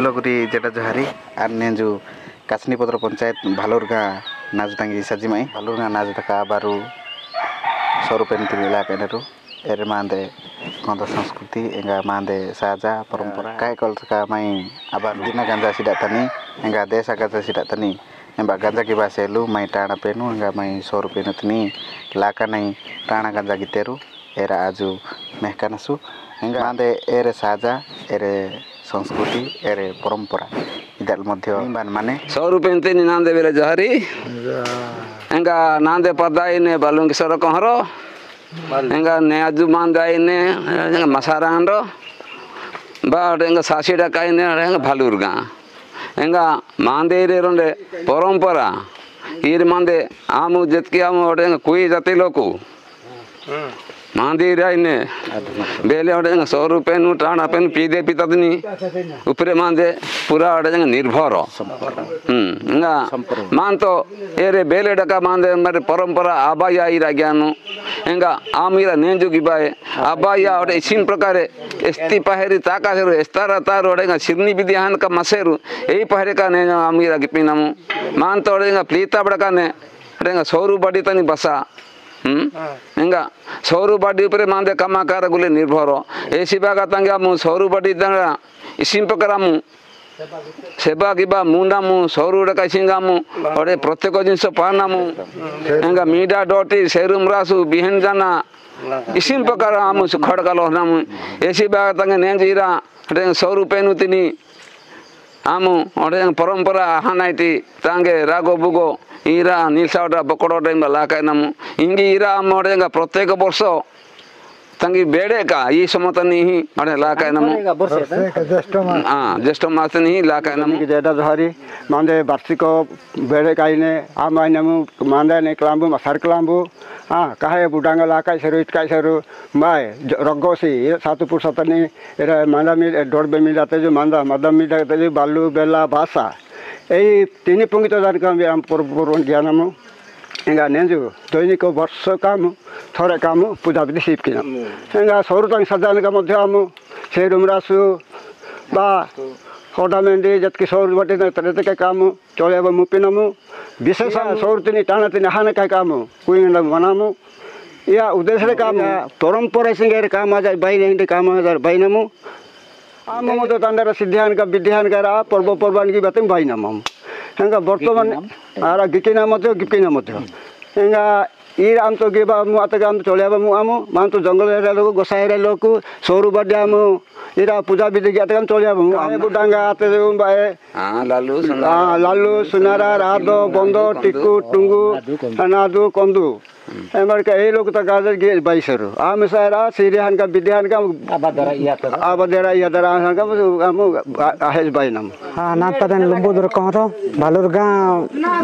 धुलगुरी Zeta Johari are नेंजु कासनीपत्र panchayat भालुरगा नाजुतांगी सजिमाई भालुरगा नाजुतका बारू स्वरूपेन तिला पेनरु array मांदे कंद संस्कृति एंगा मांदे साजा परंपरा काय कलका माई आबार दिना गांजा सिदा तनी एंगा देशा गांजा सिदा तनी एंबा गांजा की बासेलु माई टाणा पेनु एंगा माई स्वरूपेन तनी लाका नहीं टाणा गांजा गितेरु एरा आजु मेहकानसु एंगा मांदे एरे साजा एरे संस्कृति एरे परंपरा इदाल मध्य माने स्वरूपेन तनी नांदे बेले जहरी एंगा नांदे पदाइने बालुंगी sir कहरो enga ne aju mandai ne enga masarando ba enga sasida kaine enga bhalurga enga mandere ronde parampara ir mande amu jetki amu enga koi jati loku mandira ine bele enga स्वरूपेन टाणा pen पीदे पितदनी उपरे मांदे पूरा enga निर्भर enga manto ere bele daka mande mare parampara abaya ira gyanu enga amira nenju gibae abaya ode isin prakare esti paheri takaseru estara taru enga sirni bidyahan ka maseru ei pahre ka ne amira gipinamu manto enga plita brakane enga soru badi tani basa enga soru badi upre mande kamakara gule निर्भर ऐसी बागा तंगा मु सोरू बड़ी तंगा इसिम प्रकारामु सेवा किबा मुंडामु सोरू डका सिंगामु अरे प्रत्येक जिनस पानामु एंगा मीडा डोटी सेरुम रासु बिहन जाना इसिम प्रकार आमु खडका लोहनामु ऐसी बागा तंगा नेंजीरा अरे सोरू पेनु तिनी आमु अरे परंपरा हानाइटी तांगे रागो बुगो इरा नीलसावडा बकोडोडा इंबा लाकायनामु इंगी इरा आमोडेंगा प्रत्येक वर्ष तंगी बेड़े का ये समतनी ही अरे लाका नमु ज्येष्ठ मास नहीं लाका नमु की जेटा धरी मांदे वार्षिक बेड़े काइने आ माइनमु मांदे ने क्लाम्बु मसार क्लाम्बु काहे बुडांगा लाका सरु इतका सरु माय रगोसी सातुपुर सतनी एरा मांदा मी डोरबे मी जाते जो मांदा मदम मी जाते जो बालू बेला भाषा এই তিনি पंगित जानका हम पूर्व ज्ञानमु एंगा नेंजु दैनिक वर्ष काम थोड़े काम पूजा विधि शिव की एंगा सौरतांग सजान का मध्य आमु से रुमरासु बा होडामेंडी जतकी सौर बटे तरते के काम चले अब मुपिनमु विशेष सौरतिनी टाणतिनी हाने का काम कुइंग मनामु या उद्देश्य काम परंपरा सिंगेर काम आ जाय बाई नहीं काम आ जाय बाइनमु आम तो तंदर सिद्धान का विद्यान का पर्व पर्वान की बातें बाइनमु हेंगा बर्तमान आरा गिकिना मध्य गिकिना मध्य हेंगा ईर आम तो गेबा मु आतगा आम चले आबा मु आमु मान तो जंगल रे लोग गोसाई रे लोग सोरु बड्या मु इरा पूजा विधि के आतगा चले आबा मु आमे बुडांगा आते बाए लालू सुनारा रादो बंदो टिकू टुंगु अनादु कंदु एमर का ए लोग त गाजर गे बाइसरु आम सारा सिरियान का विद्यान का आबदरा यादरा का आमु आहेज बाइनम नाथ पदन लंबोदर कहरो भालुरगा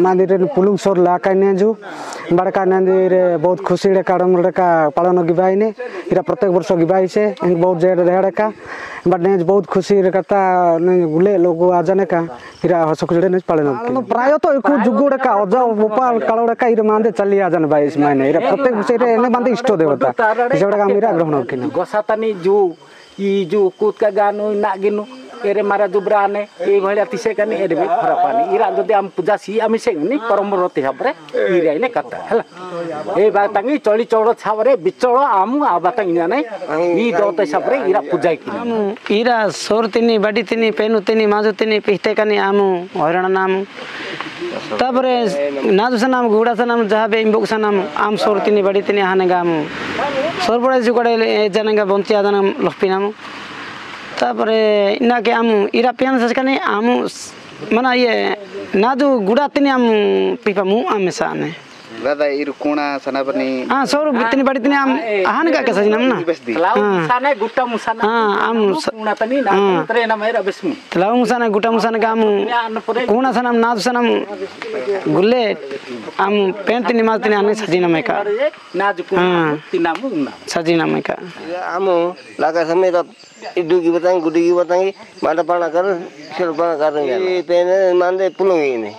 मंदिर पुलुंग सोर लाका नेजु बड़का मंदिर बहुत खुशी रे काडम रे का पालन गिबाइने इरा प्रत्येक वर्ष गिबाइसे बहुत जेड रेड़ का बट नेज बहुत खुशी रे कता गुले लोग आजने का इरा हसकुजड़े ने पालन प्राय तो एक जुगुड़ का अजा गोपाल कालोड़ का इरा मांदे चली आजन बाइस माने इरा प्रत्येक वर्ष रे ने बांदे इष्ट देवता इजड़ा का मेरा ग्रहण किन गोसातनी जू कूत का गानु नागिनु एरे मारा दुब्राने ए भलिया तिसे कनी एरे खरापानी इरा जदि हम पूजा सी आमी सेनी परमरति हबरे इरा ने कता हला ए बातंगी चली चौड़ छावरे बिचड़ आमु आबातंगी जाने ई दोते सबरे इरा पूजा की इरा सोरतिनी बडीतिनी पेनुतिनी माजुतिनी पिहते कनी आमु हरण नाम तापरे नाजुसा नाम गुडासा नाम जहाबे इम्बोकसा नाम आम सोरतिनी बडीतिनी हाने गामु सोरबडे जुकड़े जनगा बंतिया दन लफपी नाम तापरे इना के आमु इरा पियान ससकने आमु मना ये नादु गुडातिनी आमु पिपा मु आमेसाने दादा इरु कोणा सनाबनी सौर बितनी बडीतिनी आम आहान का कसज नाम ना लाउ मुसाने गुट्टा मुसाना आम कोणा तनी ना तरे ना मेरा बिस्मु लाउ मुसाने गुट्टा मुसाने गामु कोणा सनम नादु सनम गुल्ले आम पेंतिनी मातिनी आने सजीना मेका नाजु कोणा तिनामु ना सजीना मेका आमु लागा समय त इडु की बताएं गुडी की बताएं माटा पाना कर सिर पाना कर पेने मांदे पुलुंगी ने